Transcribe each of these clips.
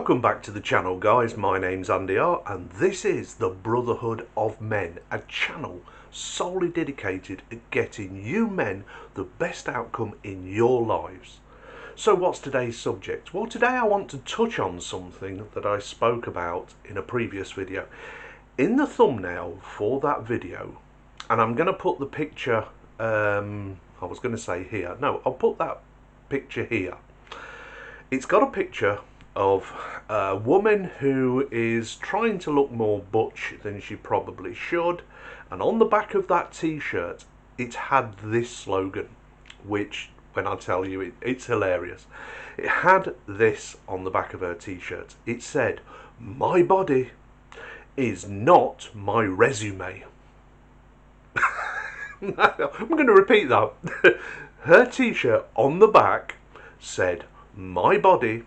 Welcome back to the channel, guys. My name's Andy R and this is the Brotherhood of Men, a channel solely dedicated at getting you men the best outcome in your lives. So what's today's subject? Well, today I want to touch on something that I spoke about in a previous video. In the thumbnail for that video, and I'm going to put the picture, I was going to say here, no, I'll put that picture here. It's got a picture of a woman who is trying to look more butch than she probably should, and on the back of that t-shirt it had this slogan, which when I tell you it's hilarious. It had this on the back of her t-shirt. It said, "My body is not my resume." I'm going to repeat that. Her t-shirt on the back said, "My body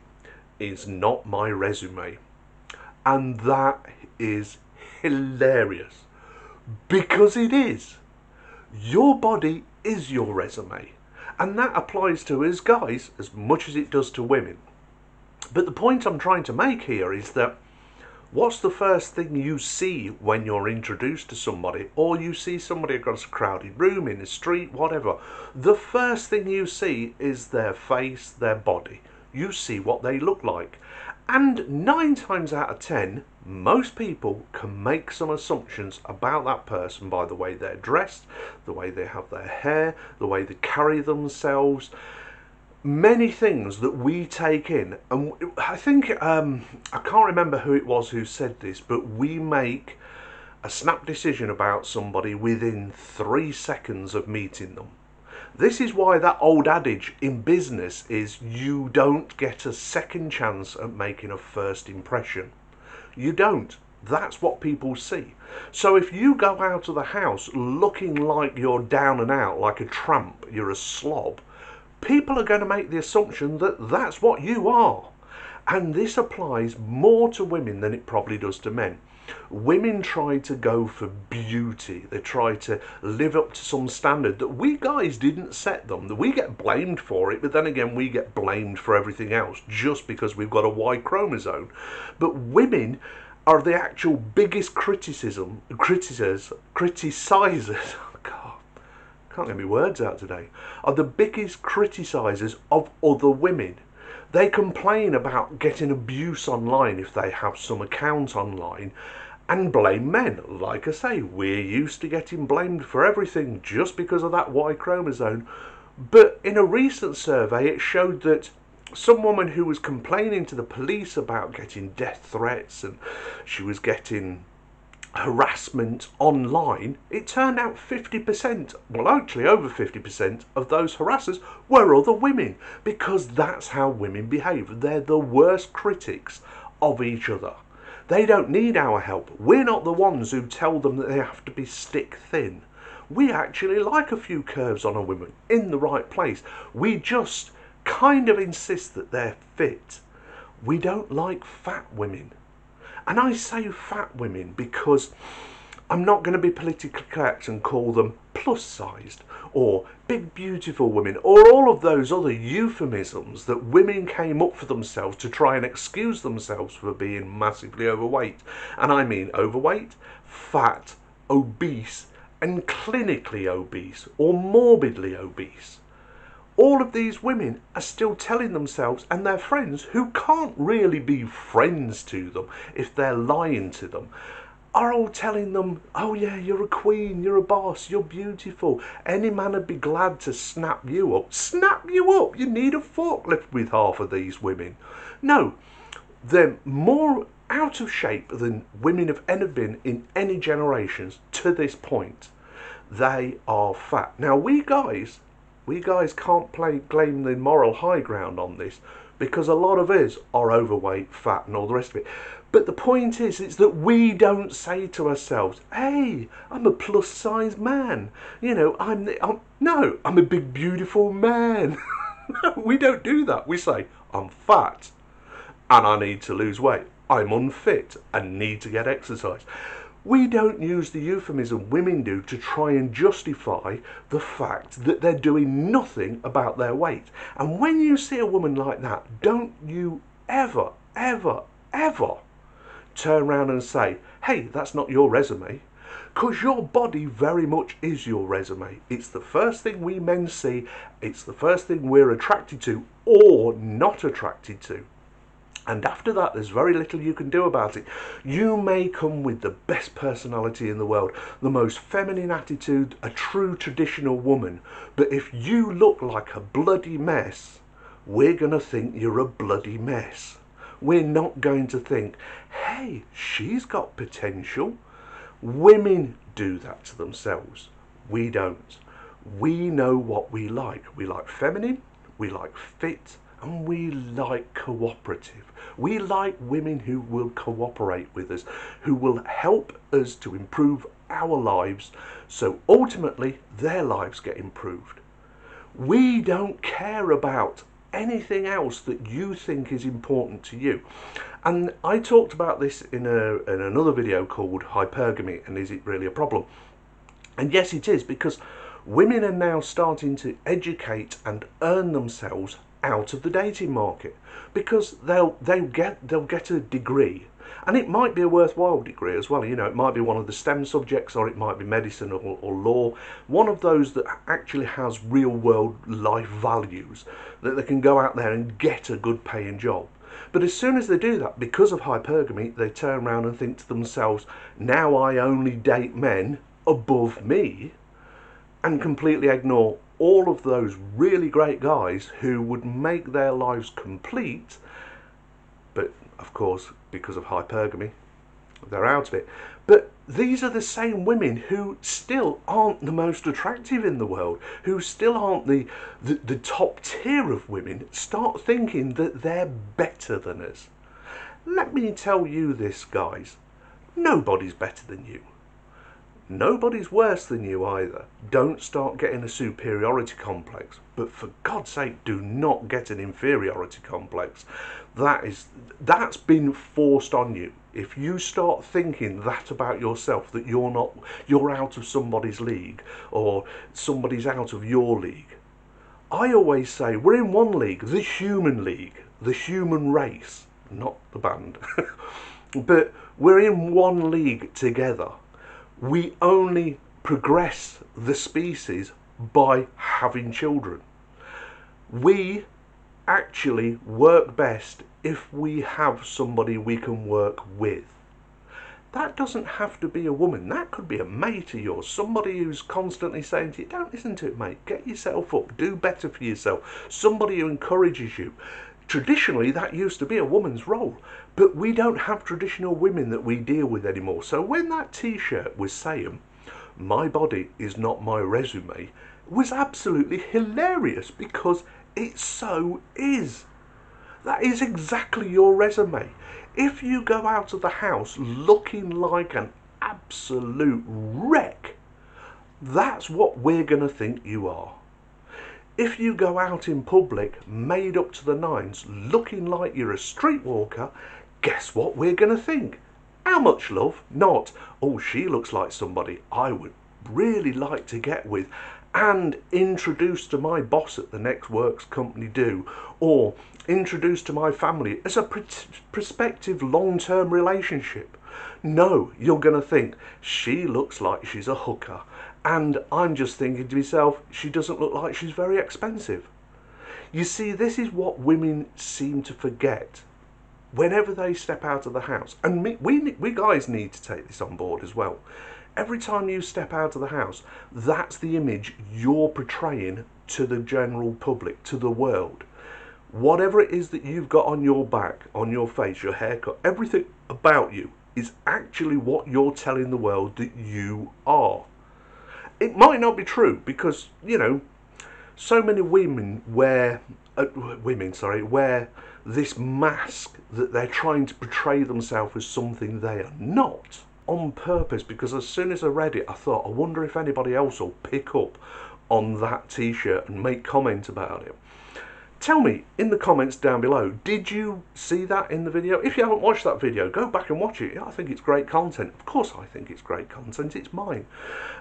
is not my resume," and that is hilarious, because it is. Your body is your resume, and that applies to us guys as much as it does to women. But the point I'm trying to make here is that what's the first thing you see when you're introduced to somebody, or you see somebody across a crowded room, in the street, whatever? The first thing you see is their face, their body. You see what they look like, and 9 times out of 10 most people can make some assumptions about that person by the way they're dressed, the way they have their hair, the way they carry themselves, many things that we take in. And I think I can't remember who it was who said this, but we make a snap decision about somebody within 3 seconds of meeting them. This is why that old adage in business is you don't get a second chance at making a first impression. You don't. That's what people see. So if you go out of the house looking like you're down and out, like a tramp, you're a slob, people are going to make the assumption that that's what you are. And this applies more to women than it probably does to men. Women try to go for beauty. They try to live up to some standard that we guys didn't set them. That we get blamed for it, but then again we get blamed for everything else just because we've got a Y chromosome. But women are the actual biggest criticizers. God, can't get my words out today. Are the biggest criticizers of other women. They complain about getting abuse online if they have some account online, and blame men. Like I say, we're used to getting blamed for everything just because of that Y chromosome. But in a recent survey it showed that some woman who was complaining to the police about getting death threats and she was getting harassment online, it turned out 50%, well actually over 50% of those harassers were other women, because that's how women behave. They're the worst critics of each other. They don't need our help. We're not the ones who tell them that they have to be stick thin. We actually like a few curves on a woman in the right place. We just kind of insist that they're fit. We don't like fat women. And I say fat women because I'm not going to be politically correct and call them plus-sized or big beautiful women or all of those other euphemisms that women came up for themselves to try and excuse themselves for being massively overweight. And I mean overweight, fat, obese, and clinically obese or morbidly obese. All of these women are still telling themselves and their friends, who can't really be friends to them if they're lying to them, are all telling them, "Oh yeah, you're a queen, you're a boss, you're beautiful. Any man would be glad to snap you up." Snap you up? You need a forklift with half of these women. No, they're more out of shape than women have ever been in any generations to this point. They are fat. Now we guys can't claim the moral high ground on this, because a lot of us are overweight, fat and all the rest of it. But the point is that we don't say to ourselves, "Hey, I'm a plus size man. You know, I'm a big beautiful man." No, we don't do that. We say, "I'm fat and I need to lose weight. I'm unfit and need to get exercise." We don't use the euphemism women do to try and justify the fact that they're doing nothing about their weight. And when you see a woman like that, don't you ever, ever, ever turn around and say, hey, that's not your resume. Because your body very much is your resume. It's the first thing we men see. It's the first thing we're attracted to or not attracted to. And after that, there's very little you can do about it. You may come with the best personality in the world, the most feminine attitude, a true traditional woman. But if you look like a bloody mess, we're going to think you're a bloody mess. We're not going to think, hey, she's got potential. Women do that to themselves. We don't. We know what we like. We like feminine, we like fit, and we like cooperative. We like women who will cooperate with us, who will help us to improve our lives, so ultimately their lives get improved. We don't care about anything else that you think is important to you. And I talked about this in another video called Hypergamy, and is it really a problem? And yes, it is, because women are now starting to educate and earn themselves out of the dating market, because they'll get a degree, and it might be a worthwhile degree as well. You know, it might be one of the STEM subjects, or it might be medicine or law, one of those that actually has real world life values, that they can go out there and get a good paying job. But as soon as they do that, because of hypergamy, they turn around and think to themselves, now I only date men above me, and completely ignore all of those really great guys who would make their lives complete. But of course, because of hypergamy, they're out of it. But these are the same women who still aren't the most attractive in the world, who still aren't the top tier of women, start thinking that they're better than us. Let me tell you this, guys. Nobody's better than you. Nobody's worse than you either. Don't start getting a superiority complex. But for God's sake, do not get an inferiority complex. That's been forced on you. If you start thinking that about yourself, that you're out of somebody's league, or somebody's out of your league. I always say we're in one league, the human league, the human race, not the band. But we're in one league together. We only progress the species by having children. We actually work best if we have somebody we can work with. That doesn't have to be a woman. That could be a mate of yours, somebody who's constantly saying to you, don't listen to it, mate, get yourself up, do better for yourself, somebody who encourages you. Traditionally, that used to be a woman's role, but we don't have traditional women that we deal with anymore. So when that t-shirt was saying, my body is not my resume, it was absolutely hilarious, because it so is. That is exactly your resume. If you go out of the house looking like an absolute wreck, that's what we're going to think you are. If you go out in public made up to the nines looking like you're a streetwalker, guess what we're going to think? How much love? Not, oh, she looks like somebody I would really like to get with and introduce to my boss at the next works company do, or introduce to my family as a prospective long-term relationship. No, you're going to think, she looks like she's a hooker. And I'm just thinking to myself, she doesn't look like she's very expensive. You see, this is what women seem to forget whenever they step out of the house. And we guys need to take this on board as well. Every time you step out of the house, that's the image you're portraying to the general public, to the world. Whatever it is that you've got on your back, on your face, your haircut, everything about you is actually what you're telling the world that you are. It might not be true, because, you know, so many women wear this mask that they're trying to portray themselves as something they are not, on purpose, because as soon as I read it, I thought, I wonder if anybody else will pick up on that t-shirt and make comment about it. Tell me in the comments down below, did you see that in the video? If you haven't watched that video, go back and watch it. I think it's great content. Of course I think it's great content, it's mine.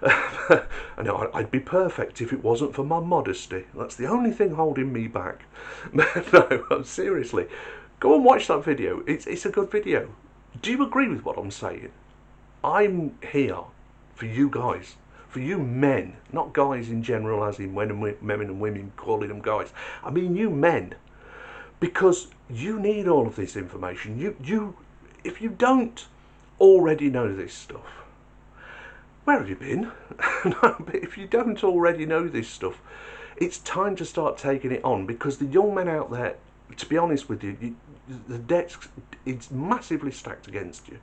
I know I'd be perfect if it wasn't for my modesty. That's the only thing holding me back. No, seriously, Go and watch that video. It's a good video. Do you agree with what I'm saying? I'm here for you guys, for you men, not guys in general, as in men and women calling them guys. I mean you men, because you need all of this information. If you don't already know this stuff, where have you been? No, but if you don't already know this stuff, it's time to start taking it on, because the young men out there, to be honest with you, the deck's it's massively stacked against you.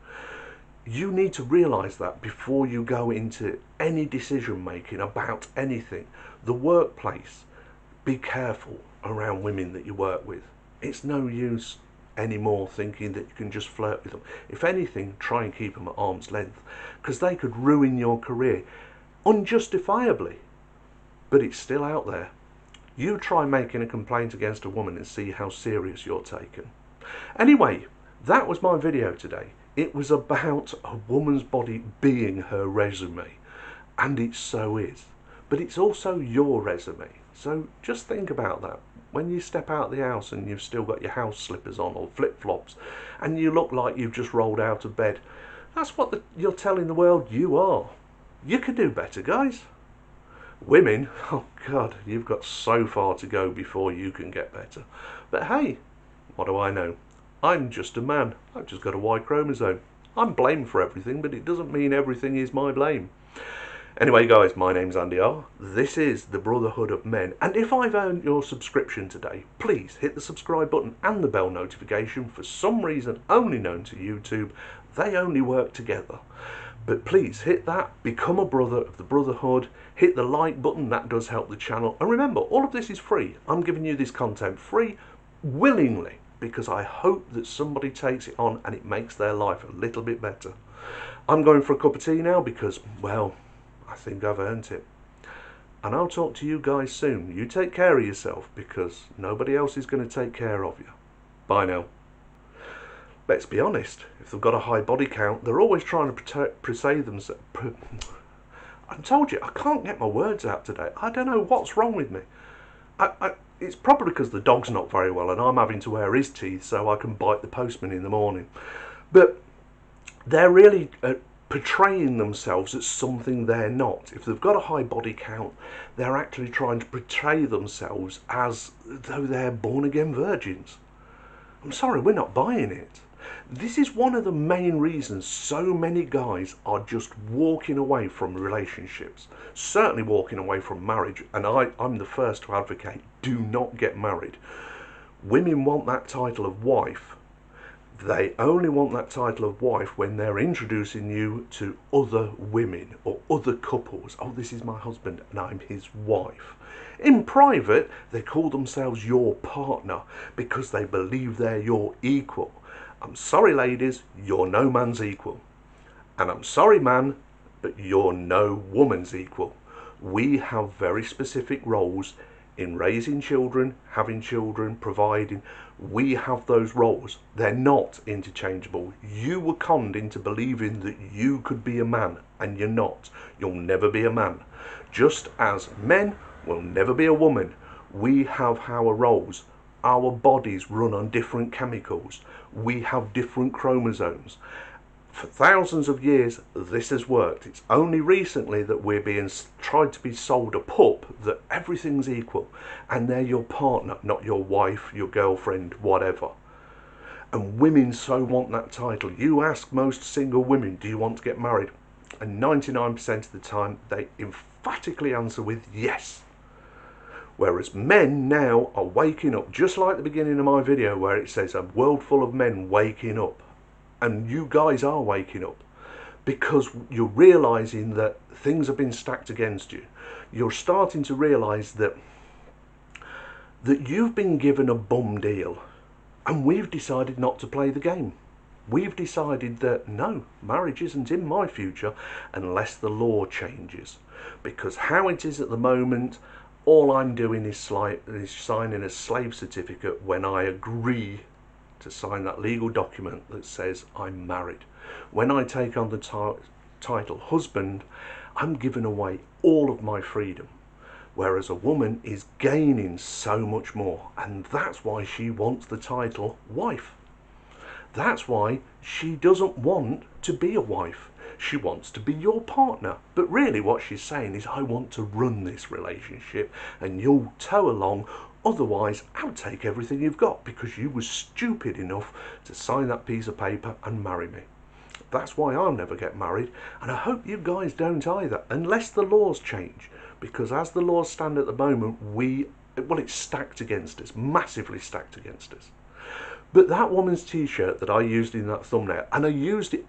You need to realise that before you go into any decision making about anything. The workplace, be careful around women that you work with. It's no use anymore thinking that you can just flirt with them. If anything, try and keep them at arm's length, because they could ruin your career unjustifiably, but it's still out there. You try making a complaint against a woman and see how serious you're taken. Anyway, that was my video today. It was about a woman's body being her resume, and it so is, but it's also your resume. So just think about that. When you step out of the house and you've still got your house slippers on or flip-flops and you look like you've just rolled out of bed, that's what you're telling the world you are. You can do better, guys. Women, oh God, you've got so far to go before you can get better. But hey, what do I know? I'm just a man. I've just got a Y chromosome. I'm blamed for everything, but it doesn't mean everything is my blame. Anyway, guys, my name's Andy R. This is the Brotherhood of Men. And if I've earned your subscription today, please hit the subscribe button and the bell notification. For some reason only known to YouTube, they only work together. But please hit that, become a brother of the Brotherhood, hit the like button, that does help the channel. And remember, all of this is free. I'm giving you this content free, willingly, because I hope that somebody takes it on and it makes their life a little bit better. I'm going for a cup of tea now because, well, I think I've earned it. And I'll talk to you guys soon. You take care of yourself, because nobody else is going to take care of you. Bye now. Let's be honest, if they've got a high body count, they're always trying to portray themselves. I told you, I can't get my words out today. I don't know what's wrong with me. It's probably because the dog's not very well and I'm having to wear his teeth so I can bite the postman in the morning. But they're really portraying themselves as something they're not. If they've got a high body count, they're actually trying to portray themselves as though they're born-again virgins. I'm sorry, we're not buying it. This is one of the main reasons so many guys are just walking away from relationships, certainly walking away from marriage, and I'm the first to advocate, do not get married. Women want that title of wife. They only want that title of wife when they're introducing you to other women or other couples. Oh, this is my husband and I'm his wife. In private, they call themselves your partner because they believe they're your equal. I'm sorry, ladies, you're no man's equal. And I'm sorry, man, but you're no woman's equal. We have very specific roles in raising children, having children, providing. We have those roles. They're not interchangeable. You were conned into believing that you could be a man, and you're not. You'll never be a man. Just as men will never be a woman. We have our roles. Our bodies run on different chemicals. We have different chromosomes. For thousands of years, this has worked. It's only recently that we're being tried to be sold a pup that everything's equal and they're your partner, not your wife, your girlfriend, whatever. And women so want that title. You ask most single women, do you want to get married? And 99% of the time, they emphatically answer with yes. Whereas men now are waking up, just like the beginning of my video where it says a world full of men waking up. And you guys are waking up because you're realising that things have been stacked against you. You're starting to realise that you've been given a bum deal and we've decided not to play the game. We've decided that no, marriage isn't in my future unless the law changes. Because how it is at the moment, all I'm doing is signing a slave certificate when I agree to sign that legal document that says I'm married. When I take on the title husband, I'm giving away all of my freedom. whereas a woman is gaining so much more, and that's why she wants the title wife. That's why she doesn't want to be a wife. She wants to be your partner. But really what she's saying is, I want to run this relationship and you'll tow along. Otherwise, I'll take everything you've got because you were stupid enough to sign that piece of paper and marry me. That's why I'll never get married, and I hope you guys don't either, unless the laws change. Because as the laws stand at the moment, it's stacked against us, massively stacked against us. But that woman's t-shirt that I used in that thumbnail, and I used it